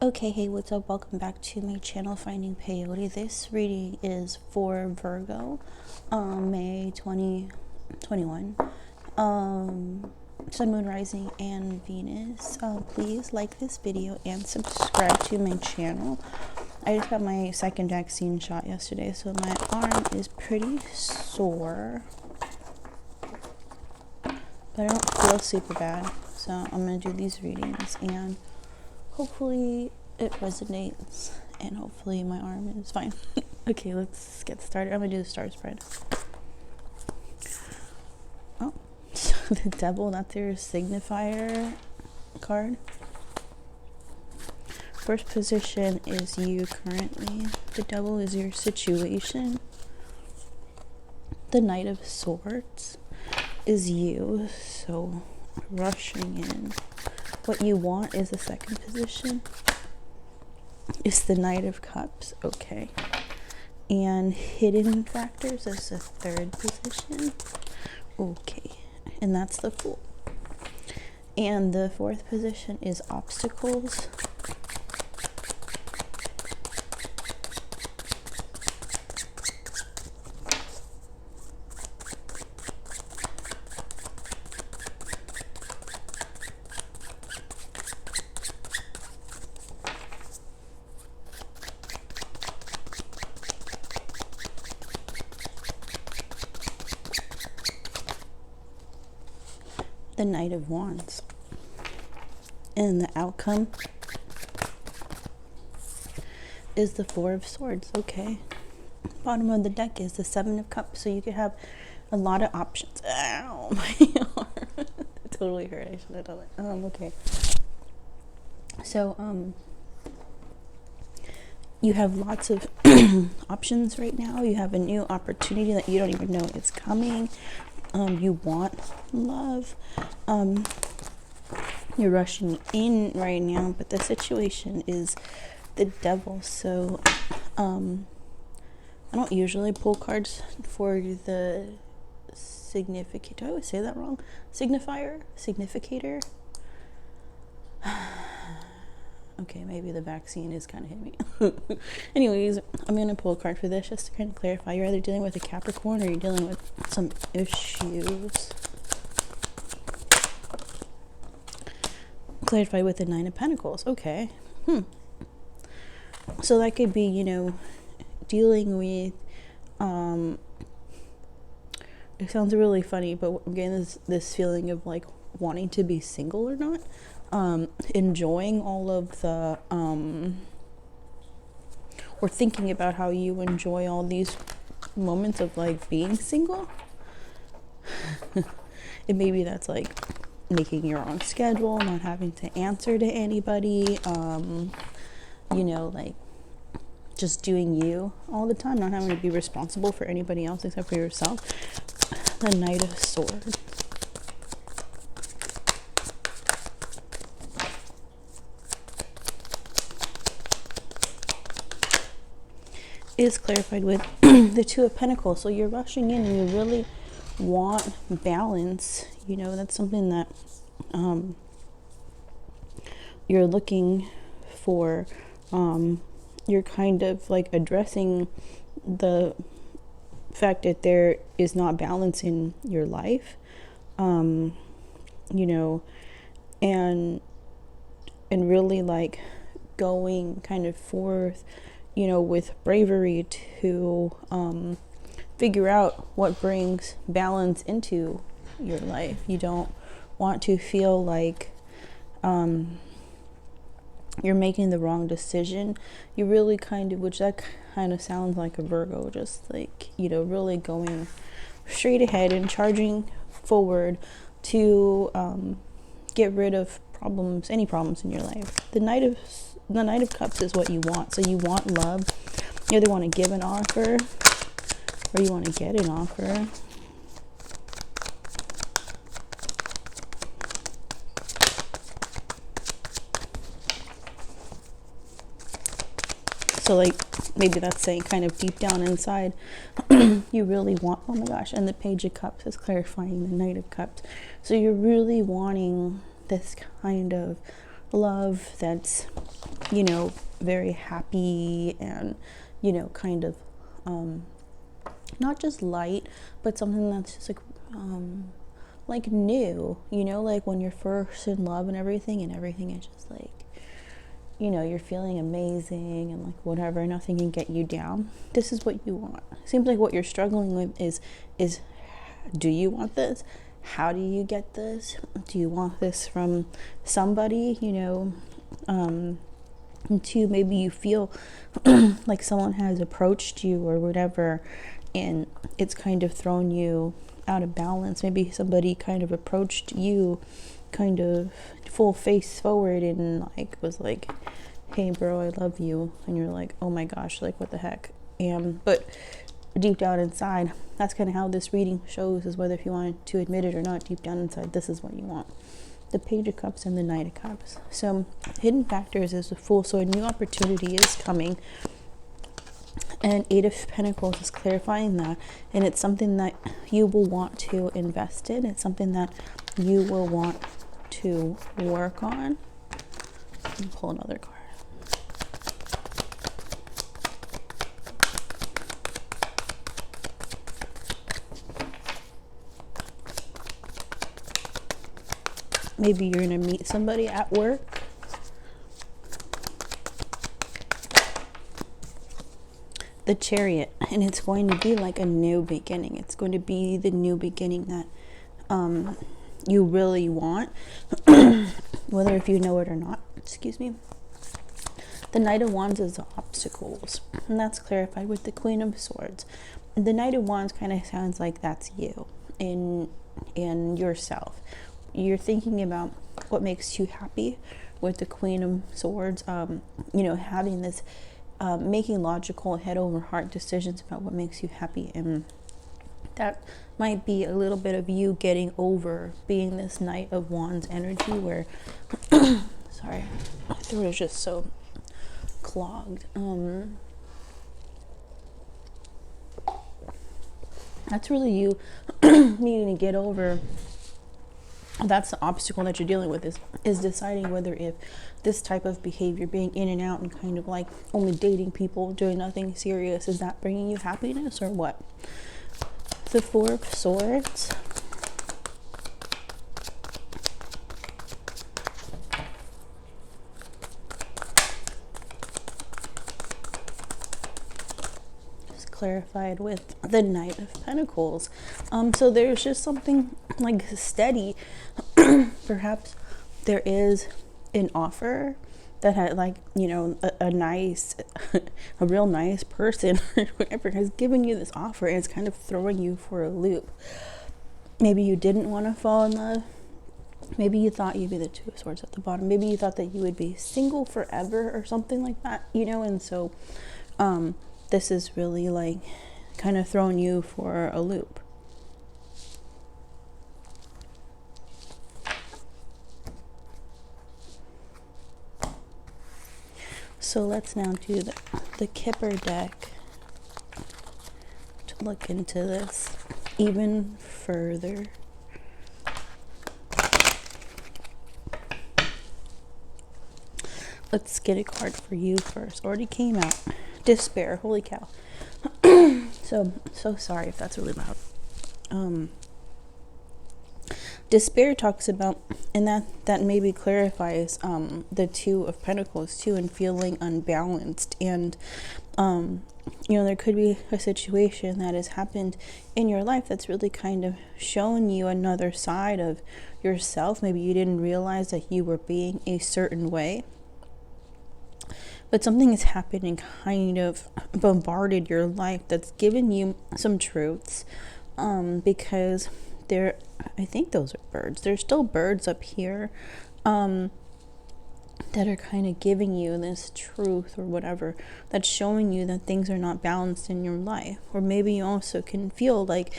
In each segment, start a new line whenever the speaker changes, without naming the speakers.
Okay, hey, what's up? Welcome back to my channel, Finding Peyote. This reading is for Virgo, May 2021. Sun, Moon, Rising, and Venus. Please like this video and subscribe to my channel. I just got my second vaccine shot yesterday, so my arm is pretty sore. But I don't feel super bad, so I'm going to do these readings and hopefully it resonates and hopefully my arm is fine. Okay, let's get started. I'm gonna do the star spread. Oh, so the devil, that's your signifier card. First position is you currently. The devil is your situation. The Knight of Swords is you, so rushing in. What you want is the second position. It's the Knight of Cups, okay. And hidden factors is the third position. Okay, and that's the Fool. And the fourth position is obstacles. The Knight of Wands. And the outcome is the Four of Swords. Okay. Bottom of the deck is the Seven of Cups. So you could have a lot of options. Ow, my arm. It totally hurt. I should have done it. Okay. So, you have lots of options right now. You have a new opportunity that you don't even know is coming. You want love. You're rushing in right now, but the situation is the devil. So I don't usually pull cards for the significant. Do I always say that wrong? Significator. Okay, maybe the vaccine is kind of hitting me. Anyways, I'm going to pull a card for this just to kind of clarify. You're either dealing with a Capricorn or you're dealing with some issues. Clarify with the Nine of Pentacles. Okay. So that could be, you know, dealing with, it sounds really funny, but I'm getting this feeling of like wanting to be single or not. Enjoying all of the or thinking about how you enjoy all these moments of like being single. And maybe that's like making your own schedule, not having to answer to anybody, you know, like just doing you all the time, not having to be responsible for anybody else except for yourself. The Knight of Swords. Is clarified with the Two of Pentacles. So you're rushing in and you really want balance. You know, that's something that you're looking for. You're kind of like addressing the fact that there is not balance in your life, you know, and really like going kind of forth, you know, with bravery to figure out what brings balance into your life. You don't want to feel like you're making the wrong decision. You really kind of, which that kind of sounds like a Virgo, just like, you know, really going straight ahead and charging forward to get rid of problems, any problems in your life. The Knight of Cups is what you want. So you want love. You either want to give an offer or you want to get an offer. So like maybe that's saying kind of deep down inside you really want, oh my gosh, and the Page of Cups is clarifying the Knight of Cups. So you're really wanting this kind of love that's you know, very happy and, you know, kind of not just light, but something that's just like new, you know, like when you're first in love and everything is just like, you know, you're feeling amazing and like whatever, nothing can get you down. This is what you want. Seems like what you're struggling with is do you want this? How do you get this? Do you want this from somebody, you know? And two, maybe you feel like someone has approached you or whatever, and it's kind of thrown you out of balance. Maybe somebody kind of approached you kind of full face forward and like was like, hey bro, I love you, and you're like, oh my gosh, like what the heck. But deep down inside, that's kind of how this reading shows, is whether if you want to admit it or not, deep down inside, this is what you want. The Page of Cups and the Knight of Cups. So hidden factors is the Fool, so a new opportunity is coming, and Eight of Pentacles is clarifying that, and it's something that you will want to invest in. It's something that you will want to work on. Pull another card. Maybe you're gonna meet somebody at work. The Chariot, and it's going to be like a new beginning. It's going to be the new beginning that you really want, whether if you know it or not. Excuse me. The Knight of Wands is the obstacles, and that's clarified with the Queen of Swords. The Knight of Wands kind of sounds like that's you in yourself. You're thinking about what makes you happy with the Queen of Swords, you know, having this making logical head over heart decisions about what makes you happy, and that might be a little bit of you getting over being this Knight of Wands energy where sorry, my throat is just so clogged. That's really you needing to get over. That's the obstacle that you're dealing with, is deciding whether if this type of behavior, being in and out and kind of like only dating people, doing nothing serious, is that bringing you happiness or what? The Four of Swords. Just clarified with the Knight of Pentacles. So there's just something like steady. Perhaps there is an offer that had, like, you know, a nice a real nice person or whatever has given you this offer, and it's kind of throwing you for a loop. Maybe you didn't want to fall in love. Maybe you thought you'd be the Two of Swords at the bottom. Maybe you thought that you would be single forever or something like that, you know, and so this is really like kind of throwing you for a loop. So let's now do the Kipper deck to look into this even further. Let's get a card for you first. Already came out. Despair. Holy cow. So sorry if that's really loud. Despair talks about, and that maybe clarifies the Two of Pentacles too, and feeling unbalanced. And you know, there could be a situation that has happened in your life that's really kind of shown you another side of yourself. Maybe you didn't realize that you were being a certain way, but something has happened and kind of bombarded your life that's given you some truths, because I think those are birds. There's still birds up here that are kind of giving you this truth or whatever, that's showing you that things are not balanced in your life. Or maybe you also can feel like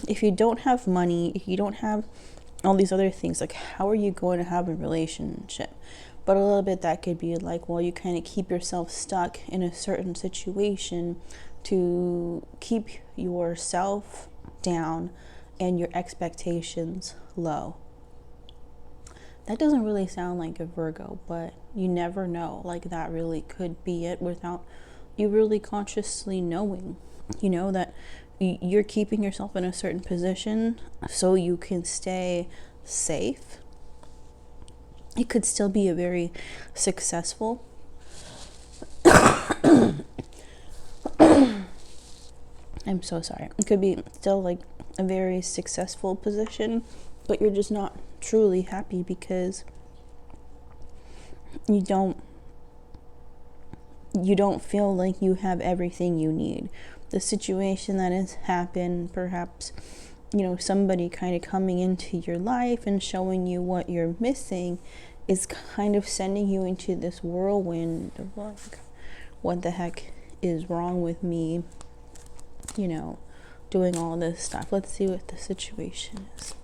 if you don't have money, if you don't have all these other things, like how are you going to have a relationship? But a little bit that could be like, well, you kind of keep yourself stuck in a certain situation to keep yourself down and your expectations low. That doesn't really sound like a Virgo, but you never know. Like, that really could be it without you really consciously knowing, that you're keeping yourself in a certain position so you can stay safe. It could still be a very successful I'm so sorry. It could be still like a very successful position, but you're just not truly happy because you don't feel like you have everything you need. The situation that has happened, perhaps, somebody kind of coming into your life and showing you what you're missing, is kind of sending you into this whirlwind of like, what the heck is wrong with me? Doing all this stuff. Let's see what the situation is.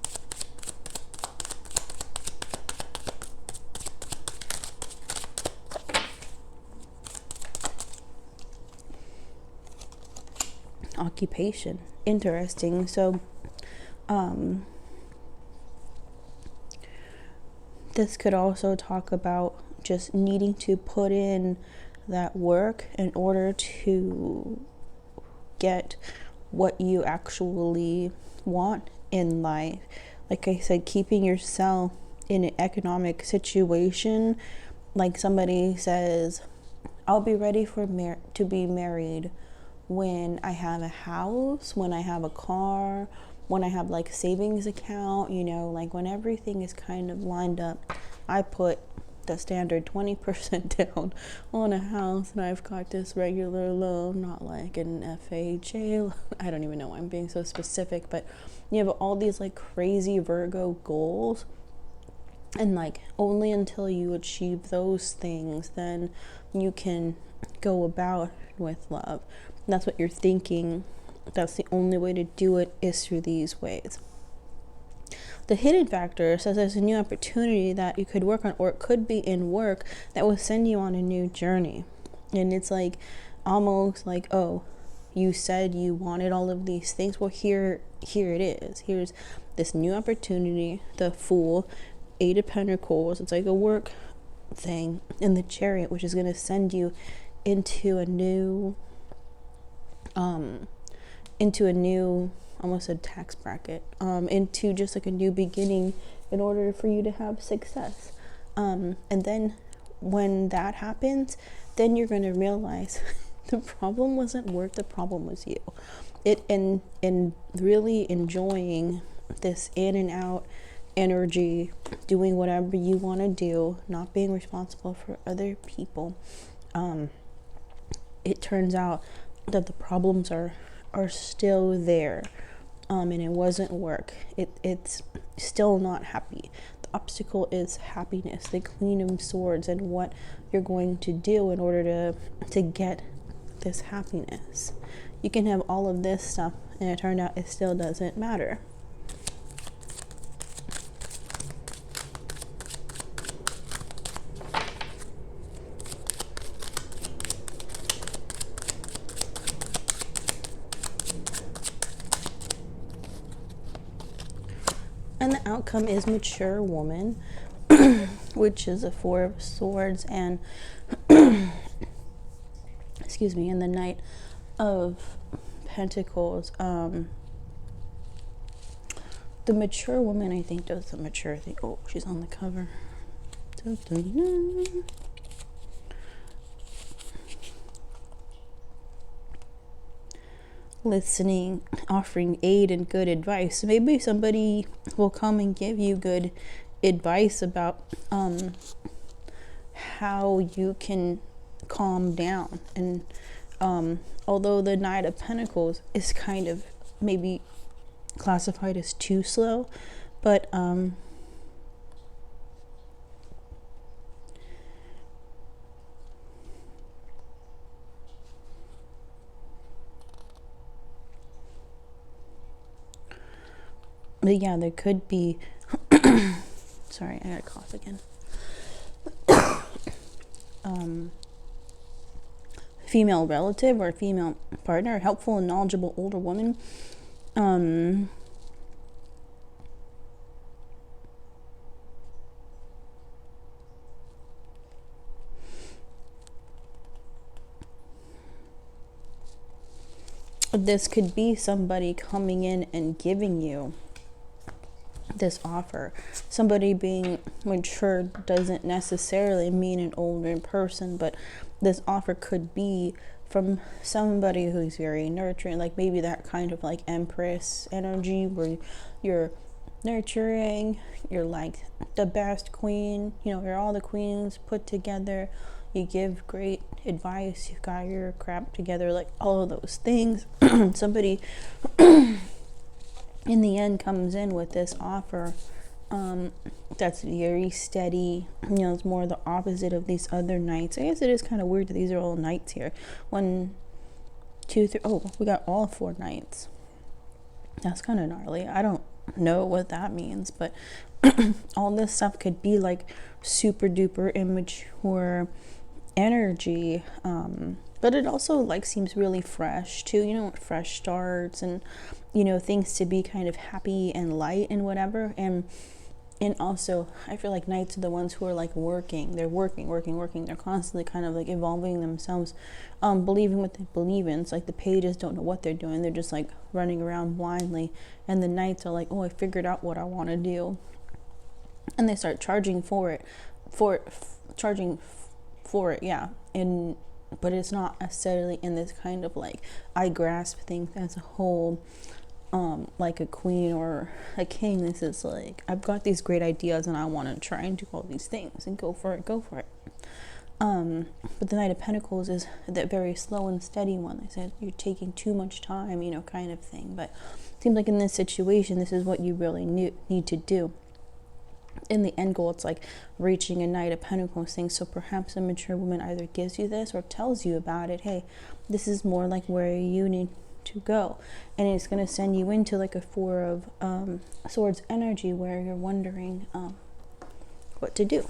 Occupation. Interesting. So, this could also talk about just needing to put in that work in order to get what you actually want in life. Like I said, keeping yourself in an economic situation, like somebody says, I'll be ready to be married when I have a house, when I have a car, when I have like a savings account, like when everything is kind of lined up. I put the standard 20% down on a house, and I've got this regular loan, not like an FHA. I don't even know why I'm being so specific, but you have all these like crazy Virgo goals, and like only until you achieve those things, then you can go about with love. That's what you're thinking. That's the only way to do it, is through these ways. The hidden factor says there's a new opportunity that you could work on, or it could be in work that will send you on a new journey. And it's like almost like, oh, you said you wanted all of these things. Well, here it is. Here's this new opportunity. The Fool, 8 of Pentacles. It's like a work thing. And the Chariot, which is going to send you into a new almost a tax bracket, into just like a new beginning in order for you to have success. And then when that happens, then you're going to realize the problem wasn't work, the problem was you. And really enjoying this in and out energy, doing whatever you want to do, not being responsible for other people. It turns out that the problems are still there, and it wasn't work. It's still not happy. The obstacle is happiness, the Queen of Swords, and what you're going to do in order to get this happiness. You can have all of this stuff, and it turned out it still doesn't matter. And the outcome is mature woman, which is a 4 of Swords, and excuse me, and the Knight of Pentacles. The mature woman, I think, does the mature thing. Oh, she's on the cover. Listening, offering aid and good advice. Maybe somebody will come and give you good advice about how you can calm down. And although the Knight of Pentacles is kind of maybe classified as too slow, but yeah, there could be sorry, I got a cough again. Female relative or female partner, a helpful and knowledgeable older woman. this could be somebody coming in and giving you this offer. Somebody being mature doesn't necessarily mean an older person, but this offer could be from somebody who's very nurturing, like maybe that kind of like Empress energy where you're nurturing, you're like the best queen, you know, you're all the queens put together, you give great advice, you've got your crap together, like all of those things. Somebody in the end comes in with this offer that's very steady. You know, it's more the opposite of these other nights. I guess it is kind of weird that these are all nights here. 1, 2, 3. Oh, we got all 4 nights. That's kind of gnarly. I don't know what that means, but all this stuff could be like super duper immature energy, but it also like seems really fresh too, you know, fresh starts and, you know, things to be kind of happy and light and whatever. And also I feel like knights are the ones who are like working, they're working, they're constantly kind of like evolving themselves, believing what they believe in. It's like the pages don't know what they're doing, they're just like running around blindly, and the knights are like, oh, I figured out what I want to do, and they start charging for it, yeah. And but it's not necessarily in this kind of like I grasp things as a whole, like a queen or a king. This is like, I've got these great ideas and I want to try and do all these things and go for it. But the Knight of Pentacles is that very slow and steady one. They said you're taking too much time, you know, kind of thing. But it seems like in this situation, this is what you really need to do. In the end goal, it's like reaching a Knight of Pentacles thing. So perhaps a mature woman either gives you this or tells you about it. Hey, this is more like where you need to go, and it's going to send you into like a 4 of Swords energy where you're wondering what to do.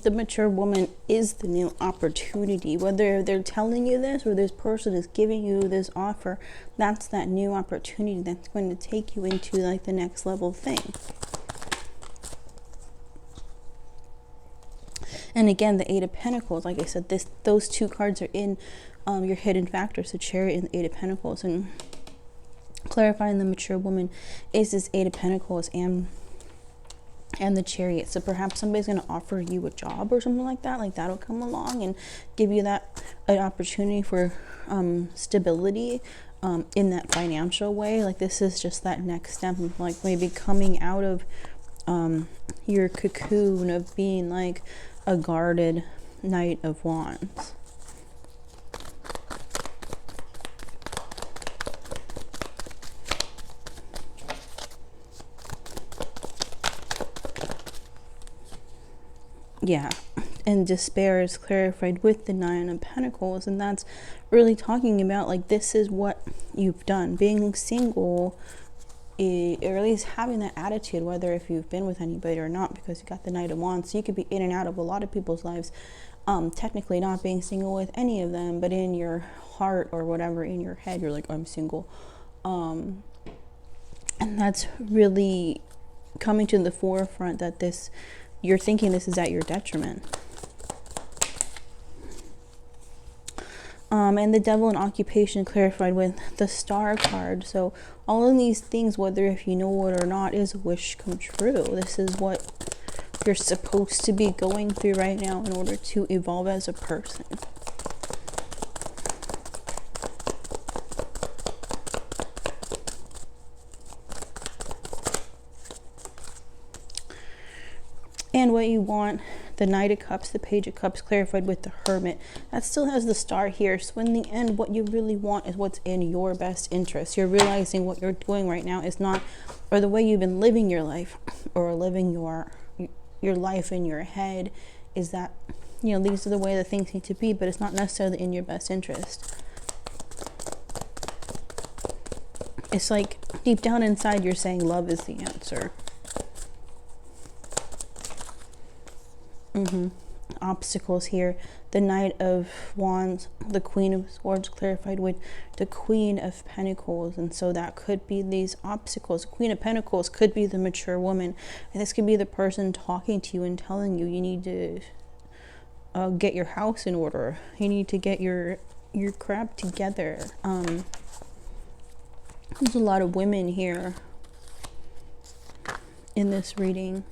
The mature woman is the new opportunity. Whether they're telling you this or this person is giving you this offer, that's that new opportunity that's going to take you into like the next level thing. And again, the 8 of Pentacles, like I said, those 2 cards are in your hidden factors, the Chariot and the 8 of Pentacles. And clarifying the mature woman is this 8 of Pentacles and the Chariot. So perhaps somebody's going to offer you a job or something like that. Like that'll come along and give you that an opportunity for stability in that financial way. Like this is just that next step of like maybe coming out of your cocoon of being like a guarded Knight of Wands. Yeah, and despair is clarified with the 9 of Pentacles, and that's really talking about like this is what you've done. Being single, or at least having that attitude, whether if you've been with anybody or not, because you got the Knight of Wands, so you could be in and out of a lot of people's lives, technically not being single with any of them, but in your heart or whatever, in your head, you're like, oh, I'm single. And that's really coming to the forefront, that this, you're thinking this is at your detriment. And the Devil in occupation clarified with the Star card. So all of these things, whether if you know it or not, is a wish come true. This is what you're supposed to be going through right now in order to evolve as a person. And what you want, the Knight of Cups, the Page of Cups clarified with the Hermit. That still has the Star here. So in the end, what you really want is what's in your best interest. You're realizing what you're doing right now is not, or the way you've been living your life, or living your life in your head, is that, you know, these are the way that things need to be, but it's not necessarily in your best interest. It's like deep down inside you're saying love is the answer. Obstacles here. The Knight of Wands, the Queen of Swords clarified with the Queen of Pentacles, and so that could be these obstacles. Queen of Pentacles could be the mature woman, and this could be the person talking to you and telling you you need to get your house in order, you need to get your crap together. There's a lot of women here in this reading.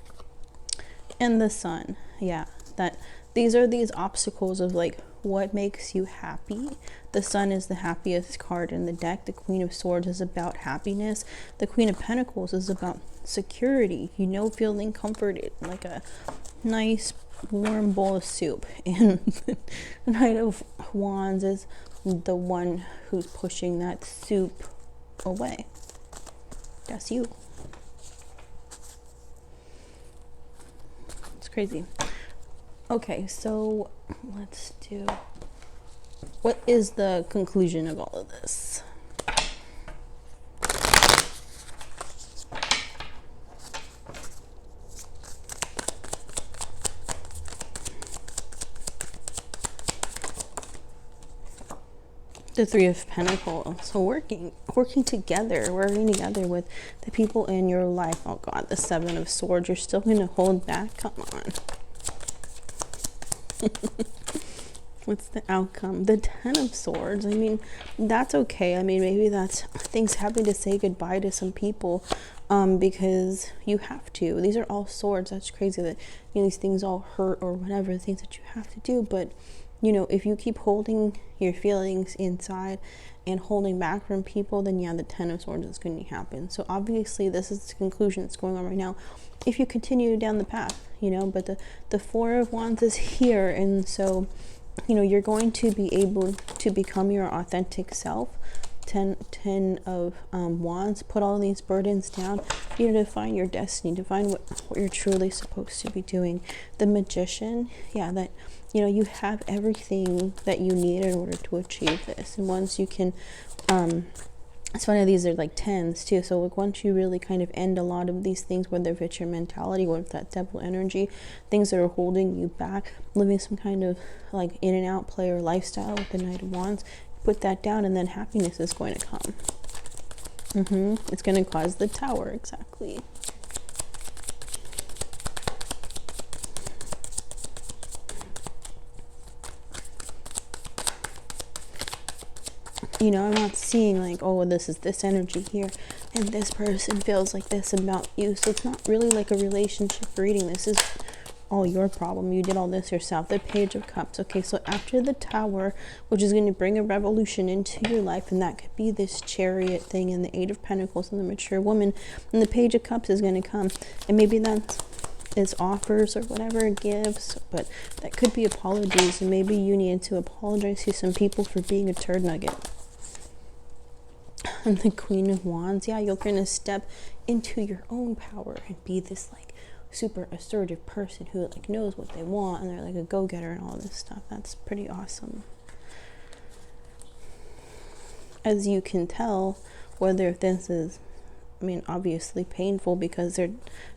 And the Sun, yeah, that these are these obstacles of like what makes you happy. The Sun is the happiest card in the deck. The Queen of Swords is about happiness. The Queen of Pentacles is about security, you know, feeling comforted, like a nice warm bowl of soup. And the Knight of Wands is the one who's pushing that soup away. That's you. It's crazy. Okay, so let's do, what is the conclusion of all of this? The Three of Pentacles. So working together with the people in your life. Oh God, the Seven of Swords. You're still going to hold back. Come on. What's the outcome? The Ten of Swords. I mean, that's okay. I mean, maybe that's things having to say goodbye to some people because you have to. These are all swords. That's crazy that, you know, these things all hurt or whatever, the things that you have to do. But you know, if you keep holding your feelings inside and holding back from people, then yeah, the Ten of Swords is going to happen. So obviously this is the conclusion that's going on right now if you continue down the path, you know. But the Four of Wands is here, and so, you know, you're going to be able to become your authentic self. Ten of Wands, put all these burdens down, you know, to find your destiny, to find what you're truly supposed to be doing. The Magician, yeah, that, you know, you have everything that you need in order to achieve this. And once you can, it's funny, these are like tens too. So like once you really kind of end a lot of these things, whether it's your mentality or that devil energy, things that are holding you back, living some kind of like in and out player lifestyle with the Knight of Wands, put that down, and then happiness is going to come. It's going to cause the Tower, exactly. You know, I'm not seeing like, oh, this is this energy here and this person feels like this about you. So it's not really like a relationship reading. This is all your problem. You did all this yourself. The Page of Cups. Okay, so after the Tower, which is going to bring a revolution into your life, and that could be this Chariot thing, and the Eight of Pentacles and the mature woman, and the Page of Cups is going to come, and maybe that's offers or whatever, gifts, but that could be apologies, and maybe you need to apologize to some people for being a turd nugget. And the Queen of Wands, yeah, you're going to step into your own power and be this like super assertive person who like knows what they want, and they're like a go-getter and all this stuff. That's pretty awesome. As you can tell, whether this is, I mean, obviously painful because their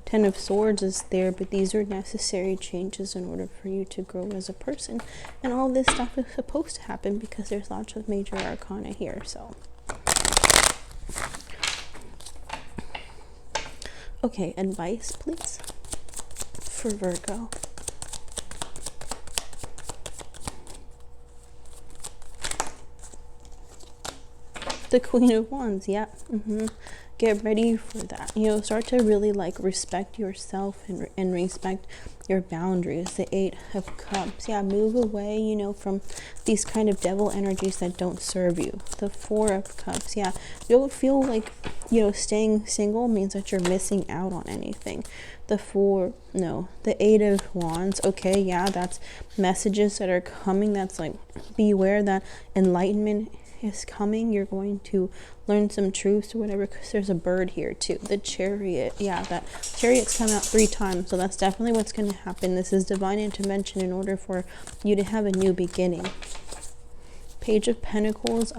Ten of Swords is there, but these are necessary changes in order for you to grow as a person. And all this stuff is supposed to happen because there's lots of major arcana here. So okay, advice please for Virgo. The Queen of Wands, yeah. Get ready for that. You know, start to really like respect yourself and respect your boundaries. The Eight of Cups, yeah, move away, you know, from these kind of devil energies that don't serve you. The Four of Cups, yeah, you'll feel like, you know, staying single means that you're missing out on anything. The Eight of Wands, okay, yeah, that's messages that are coming. That's like, beware that enlightenment is coming. You're going to learn some truths or whatever, because there's a bird here too. The Chariot, yeah, that Chariot's come out 3 times, so that's definitely what's going to happen. This is divine intervention in order for you to have a new beginning. Page of Pentacles,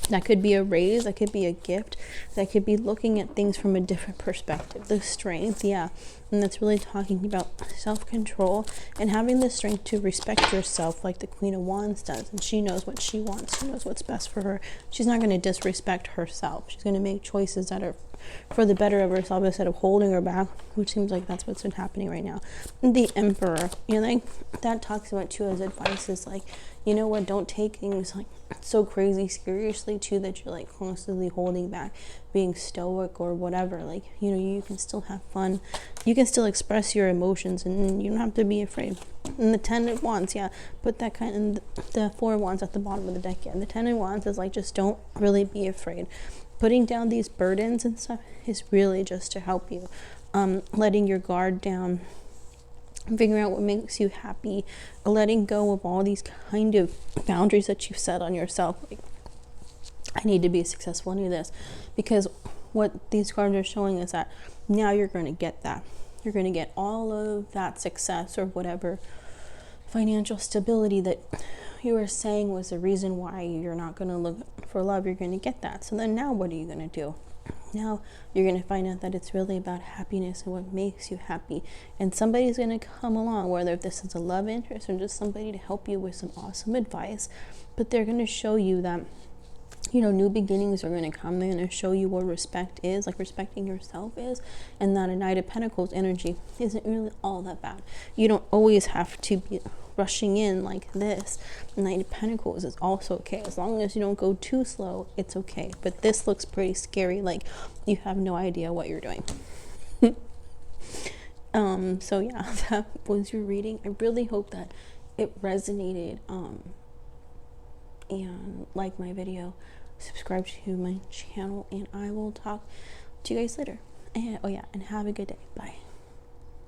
That could be a raise, that could be a gift, that could be looking at things from a different perspective. The strength, yeah. And that's really talking about self-control and having the strength to respect yourself like the Queen of Wands does. And she knows what she wants. She knows what's best for her. She's not going to disrespect herself. She's going to make choices that are for the better of herself instead of holding her back, which seems like that's what's been happening right now. The Emperor, you know, like that talks about too as advice is like, you know what, don't take things like so crazy seriously too that you're like constantly holding back, being stoic or whatever. Like, you know, you can still have fun, you can still express your emotions, and you don't have to be afraid. And the 10 of Wands, yeah, put that kind, and the 4 of Wands at the bottom of the deck. Yeah, and the 10 of Wands is like, just don't really be afraid. Putting down these burdens and stuff is really just to help you, letting your guard down, figuring out what makes you happy, letting go of all these kind of boundaries that you've set on yourself. Like, I need to be successful, I need this. Because what these cards are showing is that now you're going to get that. You're going to get all of that success or whatever financial stability that you were saying was the reason why you're not going to look for love. You're going to get that. So then now what are you going to do? Now you're going to find out that it's really about happiness and what makes you happy. And somebody's going to come along, whether this is a love interest or just somebody to help you with some awesome advice. But they're going to show you that, you know, new beginnings are going to come. They're going to show you what respect is, like respecting yourself is, and that a Knight of Pentacles energy isn't really all that bad. You don't always have to be rushing in like this. Knight of Pentacles is also okay. As long as you don't go too slow, it's okay. But this looks pretty scary, like you have no idea what you're doing. So yeah, that was your reading. I really hope that it resonated. And like my video, subscribe to my channel, and I will talk to you guys later. And oh yeah, and have a good day. Bye.